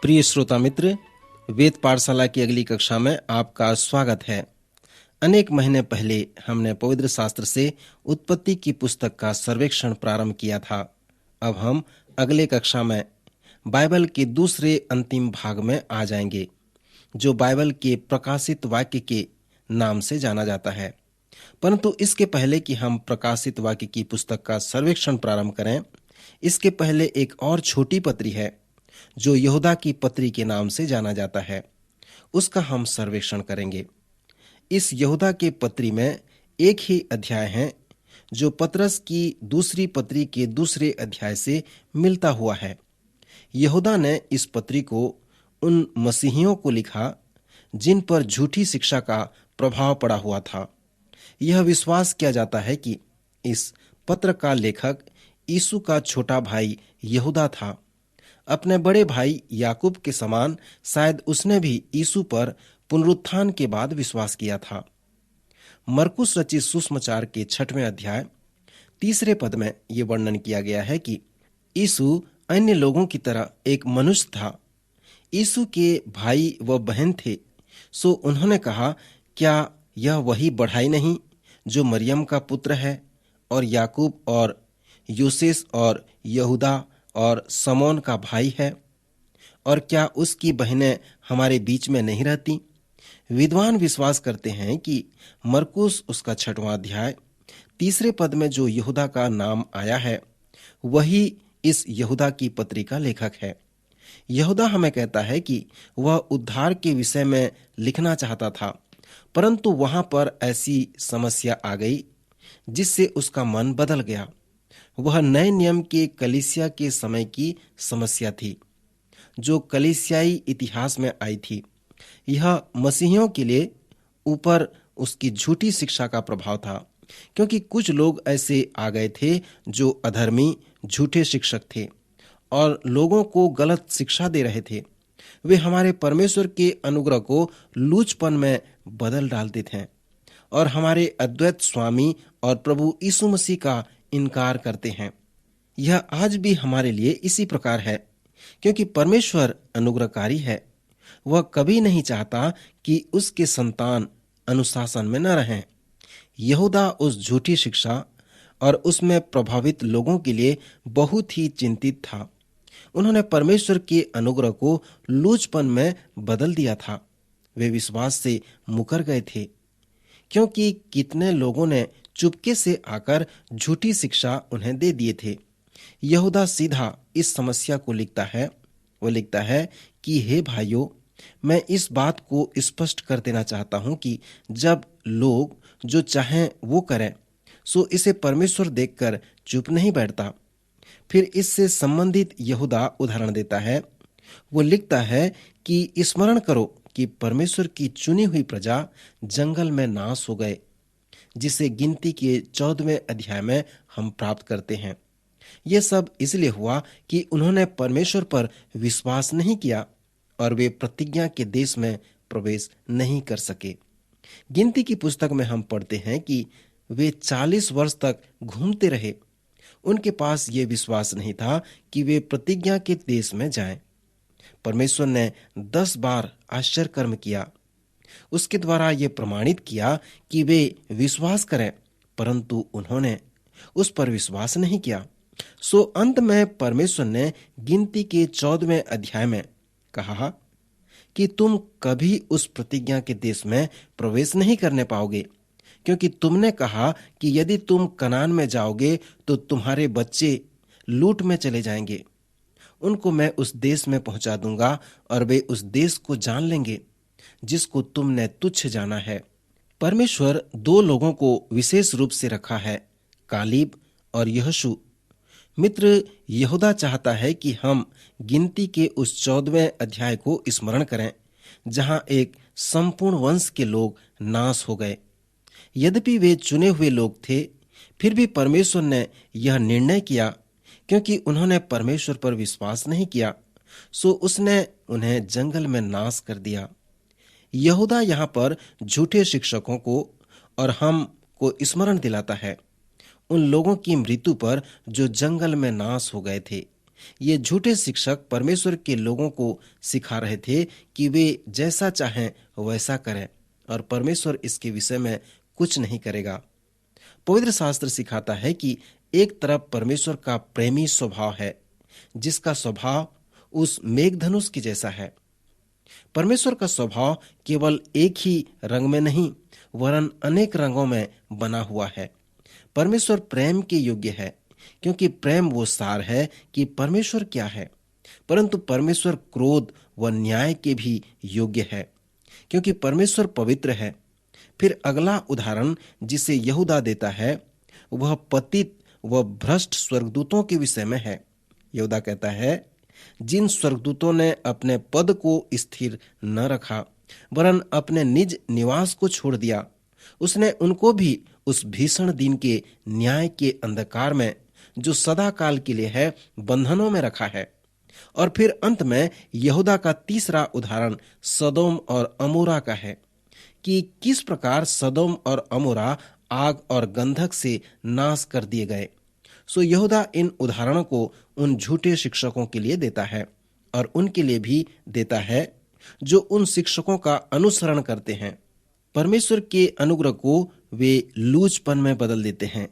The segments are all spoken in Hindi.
प्रिय श्रोता मित्र, वेद पाठशाला की अगली कक्षा में आपका स्वागत है। अनेक महीने पहले हमने पवित्र शास्त्र से उत्पत्ति की पुस्तक का सर्वेक्षण प्रारंभ किया था। अब हम अगले कक्षा में बाइबल के दूसरे अंतिम भाग में आ जाएंगे, जो बाइबल के प्रकाशित वाक्य के नाम से जाना जाता है। परंतु इसके पहले कि हम प्रकाशित वाक्य की पुस्तक का सर्वेक्षण प्रारंभ करें, इसके पहले एक और छोटी पत्री है जो यहूदा की पत्री के नाम से जाना जाता है। उसका हम सर्वेक्षण करेंगे। इस यहूदा के पत्री में एक ही अध्याय है जो पतरस की दूसरी पत्री के दूसरे अध्याय से मिलता हुआ है। यहूदा ने इस पत्री को उन मसीहियों को लिखा जिन पर झूठी शिक्षा का प्रभाव पड़ा हुआ था। यह विश्वास किया जाता है कि इस पत्र का लेखक यीशु का छोटा भाई यहूदा था। अपने बड़े भाई याकूब के समान शायद उसने भी यीशु पर पुनरुत्थान के बाद विश्वास किया था। मरकुस रचित सुसमाचार के 6वें अध्याय 3 पद में यह वर्णन किया गया है कि यीशु अन्य लोगों की तरह एक मनुष्य था। यीशु के भाई व बहन थे, सो उन्होंने कहा, क्या यह वही बढ़ाई नहीं जो मरियम का पुत्र है और याकूब और यूसेस और यहूदा और समोन का भाई है? और क्या उसकी बहनें हमारे बीच में नहीं रहती? विद्वान विश्वास करते हैं कि मरकुस उसका 6वां अध्याय 3 पद में जो यहूदा का नाम आया है, वही इस यहूदा की पत्री का लेखक है। यहूदा हमें कहता है कि वह उद्धार के विषय में लिखना चाहता था, परंतु वहां पर ऐसी समस्या आ गई जिससे उसका मन बदल गया। वह नए नियम के कलीसिया के समय की समस्या थी, जो कलीसियाई इतिहास में आई थी। यह मसीहियों के लिए ऊपर उसकी झूठी शिक्षा का प्रभाव था, क्योंकि कुछ लोग ऐसे आ गए थे जो अधर्मी, झूठे शिक्षक थे और लोगों को गलत शिक्षा दे रहे थे। वे हमारे परमेश्वर के अनुग्रह को लूचपन में बदल डालते थे और हमारे अद्वैत स्वामी और प्रभु यीशु मसीह का इनकार करते हैं। यह आज भी हमारे लिए इसी प्रकार है, क्योंकि परमेश्वर अनुग्रहकारी है। वह कभी नहीं चाहता कि उसके संतान अनुशासन में न रहें। यहूदा उस झूठी शिक्षा और उसमें प्रभावित लोगों के लिए बहुत ही चिंतित था। उन्होंने परमेश्वर के अनुग्रह को लूचपन में बदल दिया था। वे विश्वास से मुकर गए थे, क्योंकि कितने लोगों ने चुपके से आकर झूठी शिक्षा उन्हें दे दिए थे। यहूदा सीधा इस समस्या को लिखता है। वो लिखता है कि हे भाइयों, मैं इस बात को स्पष्ट कर देना चाहता हूं कि जब लोग जो चाहें वो करें, सो इसे परमेश्वर देखकर चुप नहीं बैठता। फिर इससे संबंधित यहूदा उदाहरण देता है। वो लिखता है कि स्मरण करो कि परमेश्वर की चुनी हुई प्रजा जंगल में नाश हो गए, जिसे गिनती के 14वें अध्याय में हम प्राप्त करते हैं। यह सब इसलिए हुआ कि उन्होंने परमेश्वर पर विश्वास नहीं किया और वे प्रतिज्ञा के देश में प्रवेश नहीं कर सके। गिनती की पुस्तक में हम पढ़ते हैं कि वे 40 वर्ष तक घूमते रहे। उनके पास ये विश्वास नहीं था कि वे प्रतिज्ञा के देश में जाएं। परमेश्वर ने 10 बार आश्चर्य कर्म किया। उसके द्वारा ये प्रमाणित किया कि वे विश्वास करें, परंतु उन्होंने उस पर विश्वास नहीं किया। सो अंत में परमेश्वर ने गिनती के 14वें अध्याय में कहा कि तुम कभी उस प्रतिज्ञा के देश में प्रवेश नहीं करने पाओगे, क्योंकि तुमने कहा कि यदि तुम कनान में जाओगे तो तुम्हारे बच्चे लूट में चले जाएंगे। उनको मैं उस देश में पहुंचा दूंगा और वे उस देश को जान लेंगे जिसको तुमने तुच्छ जाना है। परमेश्वर 2 लोगों को विशेष रूप से रखा है, कालीब और यहोशू। मित्र, यहूदा चाहता है कि हम गिनती के उस 14वें अध्याय को स्मरण करें, जहां एक संपूर्ण वंश के लोग नाश हो गए। यद्यपि वे चुने हुए लोग थे, फिर भी परमेश्वर ने यह निर्णय किया, क्योंकि उन्होंने परमेश्वर पर विश्वास नहीं किया, सो उसने उन्हें जंगल में नाश कर दिया। यहूदा यहाँ पर झूठे शिक्षकों को और हम को स्मरण दिलाता है उन लोगों की मृत्यु पर जो जंगल में नाश हो गए थे, ये झूठे शिक्षक परमेश्वर के लोगों को सिखा रहे थे कि वे जैसा चाहें वैसा करें और परमेश्वर इसके विषय में कुछ नहीं करेगा। पवित्र शास्त्र सिखाता है कि एक तरफ परमेश्वर का प्रेमी स्वभाव है, जिसका स्वभाव उस मेघधनुष के जैसा है। परमेश्वर का स्वभाव केवल एक ही रंग में नहीं वरन अनेक रंगों में बना हुआ है। परमेश्वर प्रेम के योग्य है, क्योंकि प्रेम वो सार है कि परमेश्वर क्या है। परंतु परमेश्वर क्रोध व न्याय के भी योग्य है, क्योंकि परमेश्वर पवित्र है। फिर अगला उदाहरण जिसे यहूदा देता है वह पतित व भ्रष्ट स्वर्गदूतों के विषय में है। यहूदा कहता है, जिन स्वर्गदूतों ने अपने पद को स्थिर न रखा वरन अपने निज निवास को छोड़ दिया, उसने उनको भी उस भीषण दिन के न्याय के अंधकार में, जो सदा काल के लिए है, बंधनों में रखा है। और फिर अंत में यहूदा का तीसरा उदाहरण सदोम और अमोरा का है कि किस प्रकार सदोम और अमोरा आग और गंधक से नाश कर दिए गए। सो यहूदा इन उदाहरणों को उन झूठे शिक्षकों के लिए देता है और उनके लिए भी देता है जो उन शिक्षकों का अनुसरण करते हैं। परमेश्वर के अनुग्रह को वे लूचपन में बदल देते हैं,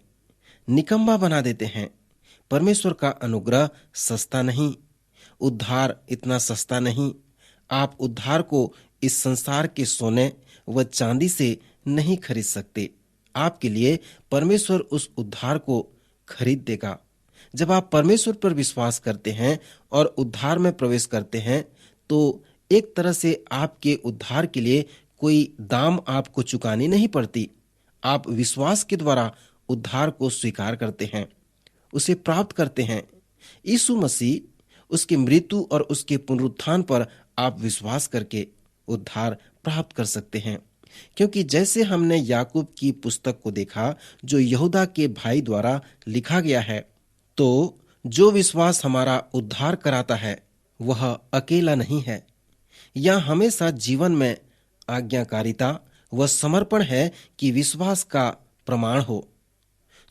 निकम्मा बना देते हैं। परमेश्वर का अनुग्रह सस्ता नहीं, उद्धार इतना सस्ता नहीं। आप उद्धार को इस संसार के सोने व चांदी से नहीं खरीद सकते। आपके लिए परमेश्वर उस उद्धार को खरीद देगा। जब आप परमेश्वर पर विश्वास करते हैं और उद्धार में प्रवेश करते हैं, तो एक तरह से आपके उद्धार के लिए कोई दाम आपको चुकानी नहीं पड़ती। आप विश्वास के द्वारा उद्धार को स्वीकार करते हैं, उसे प्राप्त करते हैं। यीशु मसीह, उसकी मृत्यु और उसके पुनरुत्थान पर आप विश्वास करके उद्धार प्राप्त कर सकते हैं। क्योंकि जैसे हमने याकूब की पुस्तक को देखा जो यहूदा के भाई द्वारा लिखा गया है, तो जो विश्वास हमारा उद्धार कराता है वह अकेला नहीं है। यह हमेशा जीवन में आज्ञाकारिता व समर्पण है कि विश्वास का प्रमाण हो।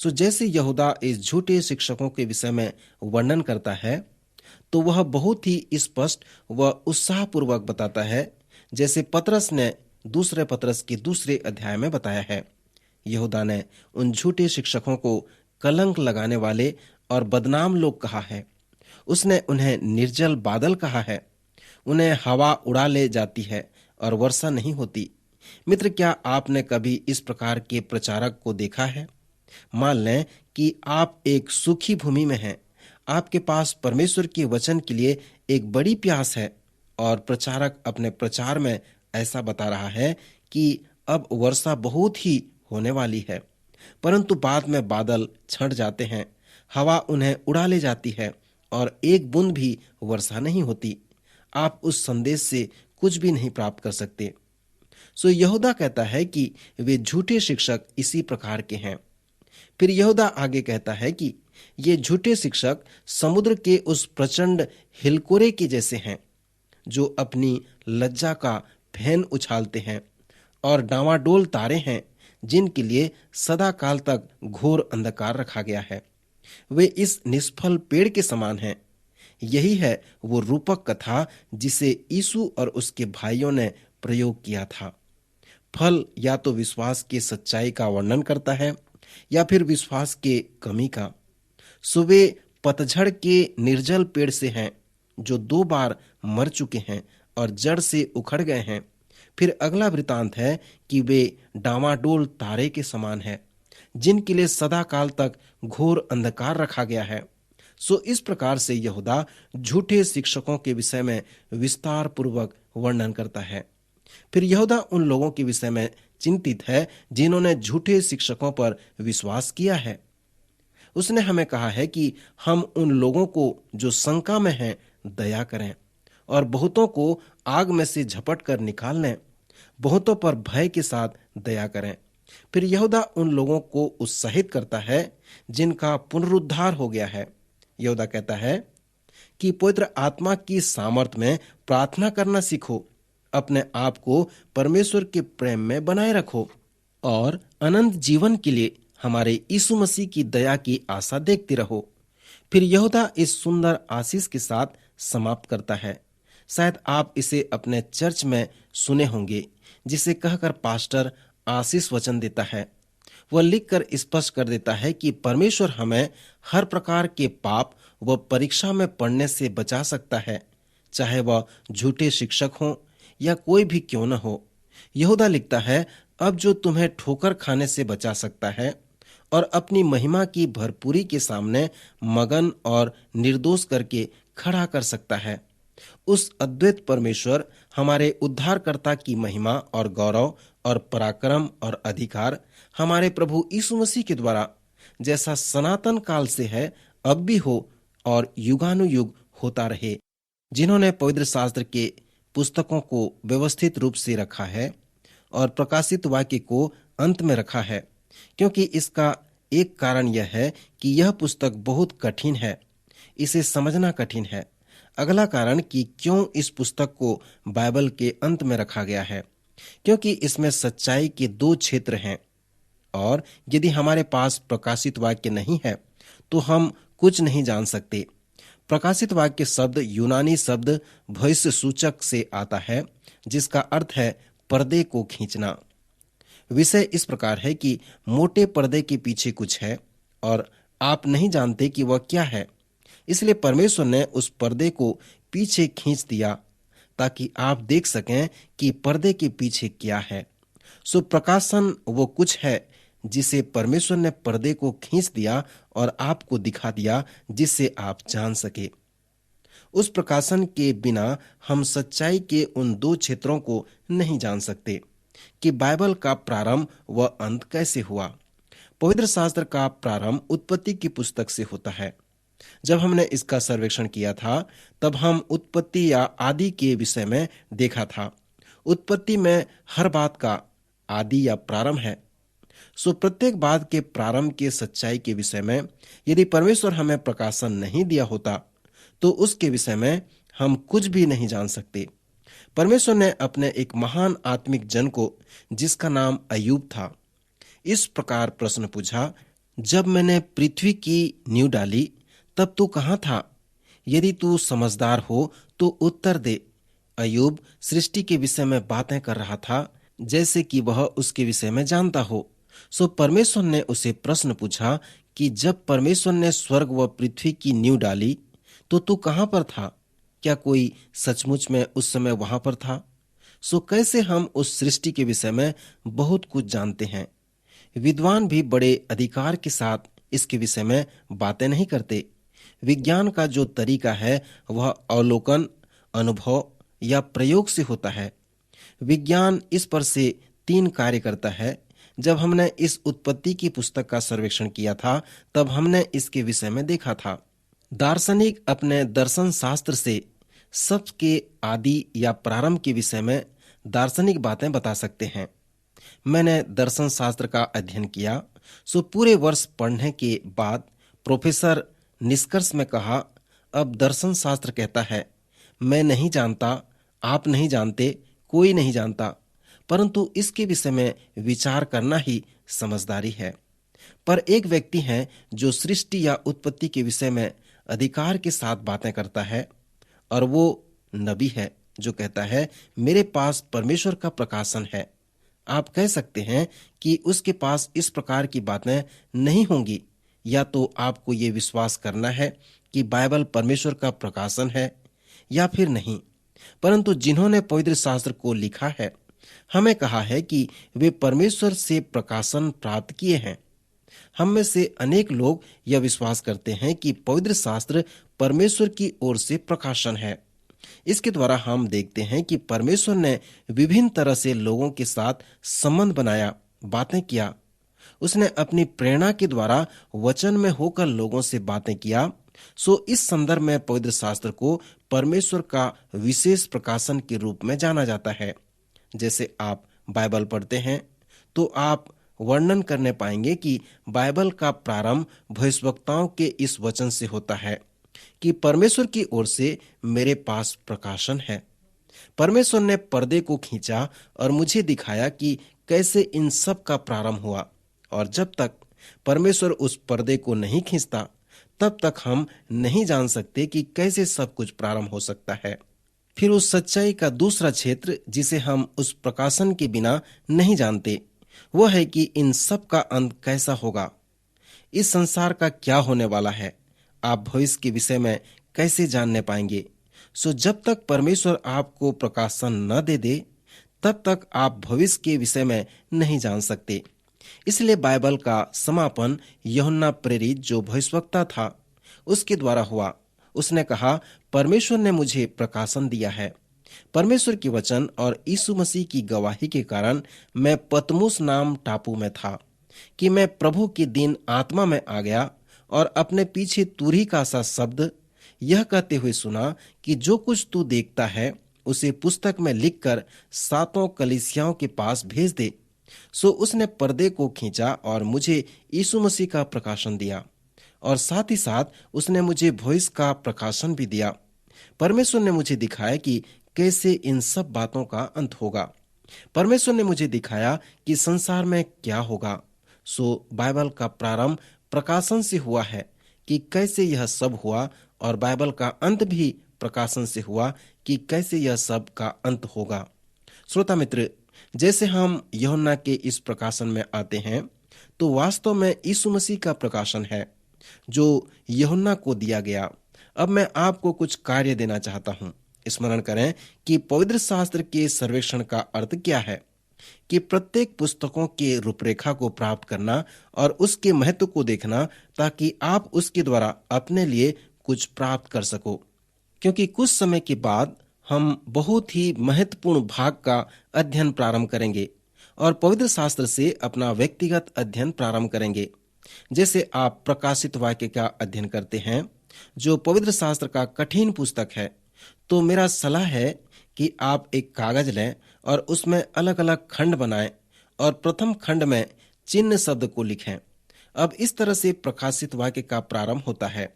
सो जैसे यहूदा इस झूठे शिक्षकों के विषय में वर्णन करता है, तो वह बहुत ही स्पष्ट व उत्साहपूर्वक बताता है, जैसे पतरस ने दूसरे पतरस के दूसरे अध्याय में बताया है। यहूदा ने उन झूठे शिक्षकों को कलंक लगाने वाले और बदनाम लोग कहा है। उसने उन्हें निर्जल बादल कहा है। उन्हें हवा उड़ा ले जाती है और वर्षा नहीं होती। मित्र, क्या आपने कभी इस प्रकार के प्रचारक को देखा है? मान लें कि आप एक सूखी भूमि में हैं। आपके पास परमेश्वर के वचन के लिए एक बड़ी प्यास है और प्रचारक अपने प्रचार में ऐसा बता रहा है कि अब वर्षा बहुत ही होने वाली है, परंतु बाद में बादल छंट जाते हैं, हवा उन्हें उड़ा ले जाती है और एक बूंद भी वर्षा नहीं होती। आप उस संदेश से कुछ भी नहीं प्राप्त कर सकते। सो यहूदा कहता है कि वे झूठे शिक्षक इसी प्रकार के हैं। फिर यहूदा आगे कहता है कि ये झूठे शिक्षक समुद्र के उस प्रचंड हिलकोरे के जैसे हैं, जो अपनी लज्जा का फैन उछालते हैं, और डावाडोल तारे हैं जिनके लिए सदा काल तक घोर अंधकार रखा गया है। वे इस निष्फल पेड़ के समान हैं। यही है वो रूपक कथा जिसे यीशु और उसके भाइयों ने प्रयोग किया था। फल या तो विश्वास की सच्चाई का वर्णन करता है या फिर विश्वास के कमी का। सुबह पतझड़ के निर्जल पेड़ से हैं जो 2 बार मर चुके हैं और जड़ से उखड़ गए हैं। फिर अगला वृतांत है कि वे डामाडोल तारे के समान हैं जिनके लिए सदा काल तक घोर अंधकार रखा गया है। सो इस प्रकार से यहूदा झूठे शिक्षकों के विषय में विस्तार पूर्वक वर्णन करता है। फिर यहूदा उन लोगों के विषय में चिंतित है जिन्होंने झूठे शिक्षकों पर विश्वास किया है। उसने हमें कहा है कि हम उन लोगों को जो शंका में हैं दया करें और बहुतों को आग में से झपट कर निकाल लें। बहुतों पर भय के साथ दया करें। फिर यहूदा उन लोगों को उत्साहित करता है जिनका पुनरुद्धार हो गया है। यहूदा कहता है कि पवित्र आत्मा की सामर्थ में प्रार्थना करना सीखो, अपने आप को परमेश्वर के प्रेम में बनाए रखो और अनंत जीवन के लिए हमारे यीशु मसीह की दया की आशा देखते रहो। फिर यहूदा इस सुंदर आशीष के साथ समाप्त करता है। शायद आप इसे अपने चर्च में सुने होंगे, जिसे कहकर पास्टर आशीष वचन देता है। वह लिखकर स्पष्ट कर देता है कि परमेश्वर हमें हर प्रकार के पाप व परीक्षा में पड़ने से बचा सकता है, चाहे वह झूठे शिक्षक हों या कोई भी क्यों न हो। यहूदा लिखता है, अब जो तुम्हें ठोकर खाने से बचा सकता है और अपनी महिमा की भरपूरी के सामने मगन और निर्दोष करके खड़ा कर सकता है, उस अद्वैत परमेश्वर हमारे उद्धारकर्ता की महिमा और गौरव और पराक्रम और अधिकार हमारे प्रभु यीशु मसीह के द्वारा जैसा सनातन काल से है, अब भी हो और युगानुयुग होता रहे। जिन्होंने पवित्र शास्त्र के पुस्तकों को व्यवस्थित रूप से रखा है और प्रकाशित वाक्य को अंत में रखा है, क्योंकि इसका एक कारण यह है कि यह पुस्तक बहुत कठिन है, इसे समझना कठिन है। अगला कारण कि क्यों इस पुस्तक को बाइबल के अंत में रखा गया है, क्योंकि इसमें सच्चाई के दो क्षेत्र हैं, और यदि हमारे पास प्रकाशित वाक्य नहीं है तो हम कुछ नहीं जान सकते। प्रकाशित वाक्य शब्द यूनानी शब्द भविष्य सूचक से आता है, जिसका अर्थ है पर्दे को खींचना। विषय इस प्रकार है कि मोटे पर्दे के पीछे कुछ है और आप नहीं जानते कि वह क्या है, इसलिए परमेश्वर ने उस पर्दे को पीछे खींच दिया ताकि आप देख सकें कि पर्दे के पीछे क्या है। सो प्रकाशन वो कुछ है जिसे परमेश्वर ने पर्दे को खींच दिया और आपको दिखा दिया, जिससे आप जान सके। उस प्रकाशन के बिना हम सच्चाई के उन दो क्षेत्रों को नहीं जान सकते कि बाइबल का प्रारंभ व अंत कैसे हुआ। पवित्र शास्त्र का प्रारंभ उत्पत्ति की पुस्तक से होता है। जब हमने इसका सर्वेक्षण किया था, तब हम उत्पत्ति या आदि के विषय में देखा था। उत्पत्ति में हर बात का आदि या प्रारंभ है। सो प्रत्येक बात के प्रारंभ के सच्चाई के विषय में यदि परमेश्वर हमें प्रकाशन नहीं दिया होता तो उसके विषय में हम कुछ भी नहीं जान सकते। परमेश्वर ने अपने एक महान आत्मिक जन को, जिसका नाम अय्यूब था, इस प्रकार प्रश्न पूछा, जब मैंने पृथ्वी की नींव डाली तब तू कहाँ था? यदि तू समझदार हो तो उत्तर दे। अय्यूब सृष्टि के विषय में बातें कर रहा था जैसे कि वह उसके विषय में जानता हो। सो परमेश्वर ने उसे प्रश्न पूछा कि जब परमेश्वर ने स्वर्ग व पृथ्वी की नींव डाली तो तू कहाँ पर था? क्या कोई सचमुच में उस समय वहां पर था? सो कैसे हम उस सृष्टि के विषय में बहुत कुछ जानते हैं? विद्वान भी बड़े अधिकार के साथ इसके विषय में बातें नहीं करते। विज्ञान का जो तरीका है वह अवलोकन, अनुभव या प्रयोग से होता है। विज्ञान इस पर से 3 कार्य करता है। जब हमने इस उत्पत्ति की पुस्तक का सर्वेक्षण किया था, तब हमने इसके विषय में देखा था। दार्शनिक अपने दर्शन शास्त्र से सबके आदि या प्रारंभ के विषय में दार्शनिक बातें बता सकते हैं। मैंने दर्शन शास्त्र का अध्ययन किया, सो पूरे वर्ष पढ़ने के बाद प्रोफेसर निष्कर्ष में कहा, अब दर्शन शास्त्र कहता है, मैं नहीं जानता, आप नहीं जानते, कोई नहीं जानता, परंतु इसके विषय में विचार करना ही समझदारी है। पर एक व्यक्ति है जो सृष्टि या उत्पत्ति के विषय में अधिकार के साथ बातें करता है, और वो नबी है जो कहता है, मेरे पास परमेश्वर का प्रकाशन है। आप कह सकते हैं कि उसके पास इस प्रकार की बातें नहीं होंगी, या तो आपको ये विश्वास करना है कि बाइबल परमेश्वर का प्रकाशन है या फिर नहीं। परंतु जिन्होंने पवित्र शास्त्र को लिखा है, हमें कहा है कि वे परमेश्वर से प्रकाशन प्राप्त किए हैं। हम में से अनेक लोग यह विश्वास करते हैं कि पवित्र शास्त्र परमेश्वर की ओर से प्रकाशन है। इसके द्वारा हम देखते हैं कि परमेश्वर ने विभिन्न तरह से लोगों के साथ संबंध बनाया, बातें किया। उसने अपनी प्रेरणा के द्वारा वचन में होकर लोगों से बातें किया। सो इस संदर्भ में पवित्र शास्त्र को परमेश्वर का विशेष प्रकाशन के रूप में जाना जाता है। जैसे आप बाइबल पढ़ते हैं तो आप वर्णन करने पाएंगे कि बाइबल का प्रारंभ भविष्यवक्ताओं के इस वचन से होता है कि परमेश्वर की ओर से मेरे पास प्रकाशन है। परमेश्वर ने पर्दे को खींचा और मुझे दिखाया कि कैसे इन सब का प्रारंभ हुआ, और जब तक परमेश्वर उस पर्दे को नहीं खींचता तब तक हम नहीं जान सकते कि कैसे सब कुछ प्रारंभ हो सकता है। फिर उस सच्चाई का दूसरा क्षेत्र जिसे हम उस प्रकाशन के बिना नहीं जानते, वो है कि इन सब का अंत कैसा होगा। इस संसार का क्या होने वाला है, आप भविष्य के विषय में कैसे जानने पाएंगे। जब तक परमेश्वर आपको प्रकाशन न दे दे, तब तक आप भविष्य के विषय में नहीं जान सकते। इसलिए बाइबल का समापन यूहन्ना प्रेरित जो भविष्यवक्ता था उसके द्वारा हुआ। उसने कहा, परमेश्वर ने मुझे प्रकाशन दिया है। परमेश्वर की वचन और यीशु मसीह की गवाही के कारण मैं पतमुस नाम टापू में था कि मैं प्रभु के दिन आत्मा में आ गया और अपने पीछे तुरही का सा शब्द यह कहते हुए सुना कि जो कुछ तू देखता है उसे पुस्तक में लिखकर 7 कलीसियाओं के पास भेज दे। उसने पर्दे को खींचा और मुझे यीशु मसीह का प्रकाशन दिया, और साथ ही साथ उसने मुझे भविष्य का प्रकाशन भी दिया। परमेश्वर ने मुझे दिखाया कि कैसे इन सब बातों का अंत होगा। परमेश्वर ने मुझे दिखाया कि संसार में क्या होगा। बाइबल का प्रारंभ प्रकाशन से हुआ है कि कैसे यह सब हुआ, और बाइबल का अंत भी प्रकाशन से हुआ कि कैसे यह सब का अंत होगा। श्रोता मित्र, जैसे हम यूहन्ना के इस प्रकाशन में आते हैं, तो वास्तव में यीशु मसीह का प्रकाशन है जो यूहन्ना को दिया गया। अब मैं आपको कुछ कार्य देना चाहता हूँ। स्मरण करें कि पवित्र शास्त्र के सर्वेक्षण का अर्थ क्या है, कि प्रत्येक पुस्तकों के रूपरेखा को प्राप्त करना और उसके महत्व को देखना, ताकि आप उसके द्वारा अपने लिए कुछ प्राप्त कर सको। क्योंकि कुछ समय के बाद हम बहुत ही महत्वपूर्ण भाग का अध्ययन प्रारंभ करेंगे और पवित्र शास्त्र से अपना व्यक्तिगत अध्ययन प्रारंभ करेंगे। जैसे आप प्रकाशित वाक्य का अध्ययन करते हैं, जो पवित्र शास्त्र का कठिन पुस्तक है, तो मेरा सलाह है कि आप एक कागज लें और उसमें अलग अलग खंड बनाएं और प्रथम खंड में चिन्ह शब्द को लिखें। अब इस तरह से प्रकाशित वाक्य का प्रारंभ होता है।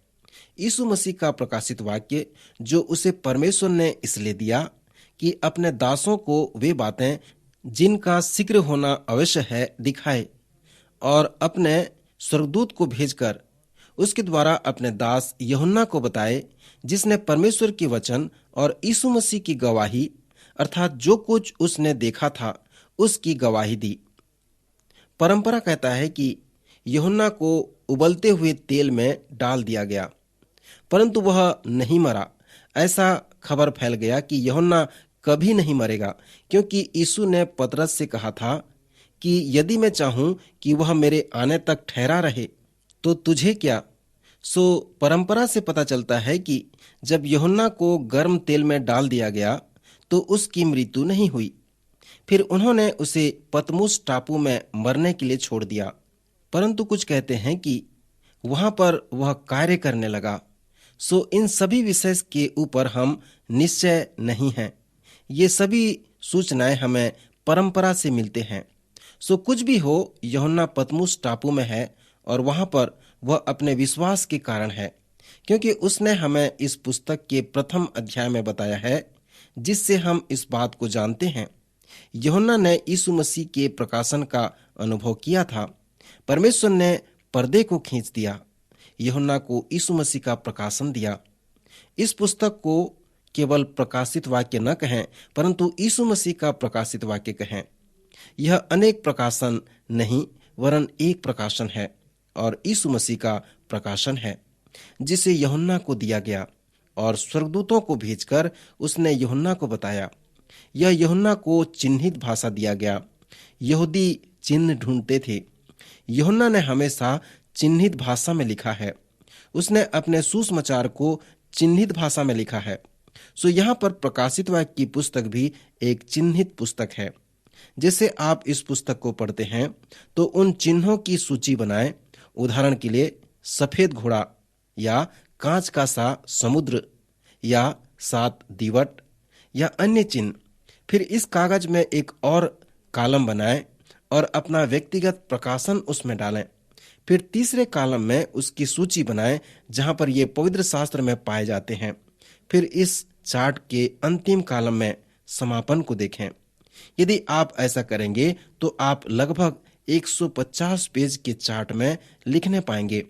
यीशु मसीह का प्रकाशित वाक्य जो उसे परमेश्वर ने इसलिए दिया कि अपने दासों को वे बातें जिनका शीघ्र होना अवश्य है दिखाए, और अपने स्वर्गदूत को भेजकर उसके द्वारा अपने दास यूहन्ना को बताए, जिसने परमेश्वर के वचन और यीशु मसीह की गवाही अर्थात जो कुछ उसने देखा था उसकी गवाही दी। परंपरा कहता है कि यूहन्ना को उबलते हुए तेल में डाल दिया गया, परंतु वह नहीं मरा। ऐसा खबर फैल गया कि यूहन्ना कभी नहीं मरेगा, क्योंकि यीशु ने पतरस से कहा था कि यदि मैं चाहूं कि वह मेरे आने तक ठहरा रहे तो तुझे क्या। परंपरा से पता चलता है कि जब यूहन्ना को गर्म तेल में डाल दिया गया तो उसकी मृत्यु नहीं हुई। फिर उन्होंने उसे पतमुस टापू में मरने के लिए छोड़ दिया, परंतु कुछ कहते हैं कि वहां पर वह कार्य करने लगा। इन सभी विषय के ऊपर हम निश्चय नहीं हैं। ये सभी सूचनाएं हमें परंपरा से मिलते हैं। कुछ भी हो, यूहन्ना पतमुस टापू में है और वहां पर वह अपने विश्वास के कारण है, क्योंकि उसने हमें इस पुस्तक के प्रथम अध्याय में बताया है, जिससे हम इस बात को जानते हैं। यूहन्ना ने यीशु मसीह के प्रकाशन का अनुभव किया था। परमेश्वर ने पर्दे को खींच दिया, यूहन्ना को यीशु मसीह का प्रकाशन दिया। इस पुस्तक को केवल प्रकाशित वाक्य न कहें, परंतु यीशु मसीह का प्रकाशित वाक्य कहें। यह अनेक प्रकाशन नहीं, वरन एक प्रकाशन है, और यीशु मसीह का प्रकाशन है, जिसे यूहन्ना को दिया गया और स्वर्गदूतों को भेजकर उसने यूहन्ना को बताया। यह यूहन्ना को चिन्हित भाषा दिया गया। यहूदी चिन्ह ढूंढते थे। यूहन्ना ने हमेशा चिन्हित भाषा में लिखा है। उसने अपने सुसमाचार को चिन्हित भाषा में लिखा है। यहाँ पर प्रकाशित वाक्य की पुस्तक भी एक चिन्हित पुस्तक है। जैसे आप इस पुस्तक को पढ़ते हैं तो उन चिन्हों की सूची बनाएं। उदाहरण के लिए सफेद घोड़ा या कांच का सा समुद्र या 7 दीवट या अन्य चिन्ह। फिर इस कागज में एक और कॉलम बनाएं और अपना व्यक्तिगत प्रकाशन उसमें डालें। फिर तीसरे कॉलम में उसकी सूची बनाएं जहां पर ये पवित्र शास्त्र में पाए जाते हैं। फिर इस चार्ट के अंतिम कॉलम में समापन को देखें। यदि आप ऐसा करेंगे तो आप लगभग 150 पेज के चार्ट में लिखने पाएंगे।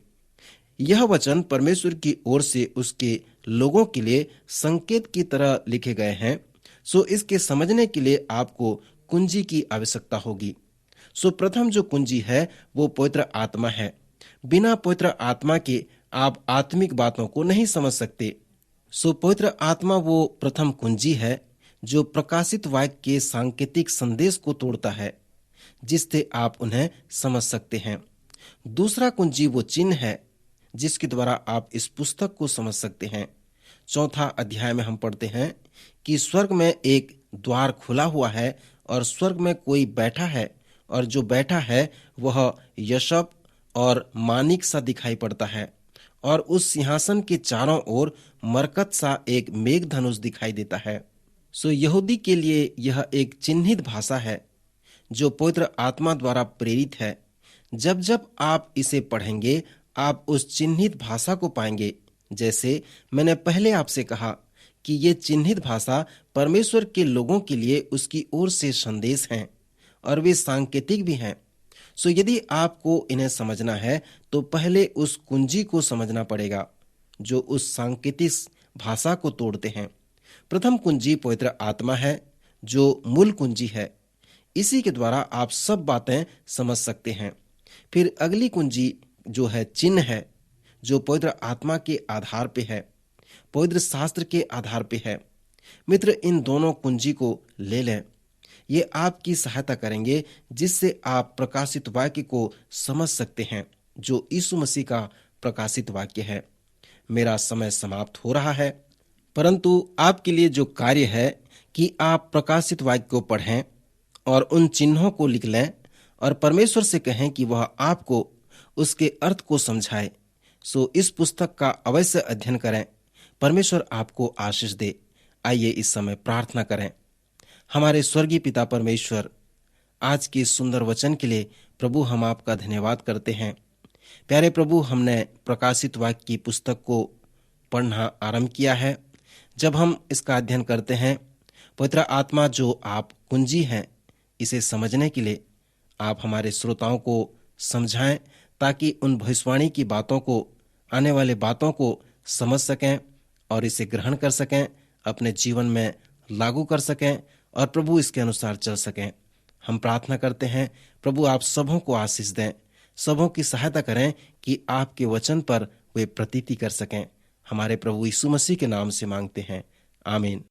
यह वचन परमेश्वर की ओर से उसके लोगों के लिए संकेत की तरह लिखे गए हैं। सो इसके समझने के लिए आपको कुंजी की आवश्यकता होगी। सो प्रथम जो कुंजी है वो पवित्र आत्मा है। बिना पवित्र आत्मा के आप आत्मिक बातों को नहीं समझ सकते। सो पवित्र आत्मा वो प्रथम कुंजी है जो प्रकाशित वाक्य के सांकेतिक संदेश को तोड़ता है, जिससे आप उन्हें समझ सकते हैं। दूसरा कुंजी वो चिन्ह है जिसके द्वारा आप इस पुस्तक को समझ सकते हैं। चौथा अध्याय में हम पढ़ते हैं कि स्वर्ग में एक द्वार खुला हुआ है और स्वर्ग में कोई बैठा है, और जो बैठा है वह यशब और मानिक सा दिखाई पड़ता है, और उस सिंहासन के चारों ओर मरकत सा एक मेघधनुष दिखाई देता है। सो यहूदी के लिए यह एक चिन्हित भाषा है जो पवित्र आत्मा द्वारा प्रेरित है। जब जब आप इसे पढ़ेंगे आप उस चिन्हित भाषा को पाएंगे। जैसे मैंने पहले आपसे कहा कि ये चिन्हित भाषा परमेश्वर के लोगों के लिए उसकी ओर से संदेश हैं और वे सांकेतिक भी हैं। सो यदि आपको इन्हें समझना है तो पहले उस कुंजी को समझना पड़ेगा जो उस सांकेतिक भाषा को तोड़ते हैं। प्रथम कुंजी पवित्र आत्मा है जो मूल कुंजी है। इसी के द्वारा आप सब बातें समझ सकते हैं। फिर अगली कुंजी जो है चिन्ह है, जो पवित्र आत्मा के आधार पे है, पवित्र शास्त्र के आधार पे है। मित्र, इन दोनों कुंजी को ले लें। ये आपकी सहायता करेंगे जिससे आप प्रकाशित वाक्य को समझ सकते हैं जो यीशु मसीह का प्रकाशित वाक्य है। मेरा समय समाप्त हो रहा है, परंतु आपके लिए जो कार्य है कि आप प्रकाशित वाक्य को पढ़ें और उन चिन्हों को लिख लें और परमेश्वर से कहें कि वह आपको उसके अर्थ को समझाए। सो इस पुस्तक का अवश्य अध्ययन करें। परमेश्वर आपको आशीष दे। आइए इस समय प्रार्थना करें। हमारे स्वर्गीय पिता परमेश्वर, आज के सुंदर वचन के लिए प्रभु हम आपका धन्यवाद करते हैं। प्यारे प्रभु, हमने प्रकाशित वाक्य की पुस्तक को पढ़ना आरंभ किया है। जब हम इसका अध्ययन करते हैं, पवित्र आत्मा जो आप कुंजी हैं, इसे समझने के लिए आप हमारे श्रोताओं को समझाएं ताकि उन भविष्यवाणी की बातों को, आने वाले बातों को समझ सकें और इसे ग्रहण कर सकें, अपने जीवन में लागू कर सकें और प्रभु इसके अनुसार चल सकें। हम प्रार्थना करते हैं प्रभु, आप सबों को आशीष दें, सबों की सहायता करें कि आपके वचन पर वे प्रतीति कर सकें। हमारे प्रभु यीशु मसीह के नाम से मांगते हैं, आमीन।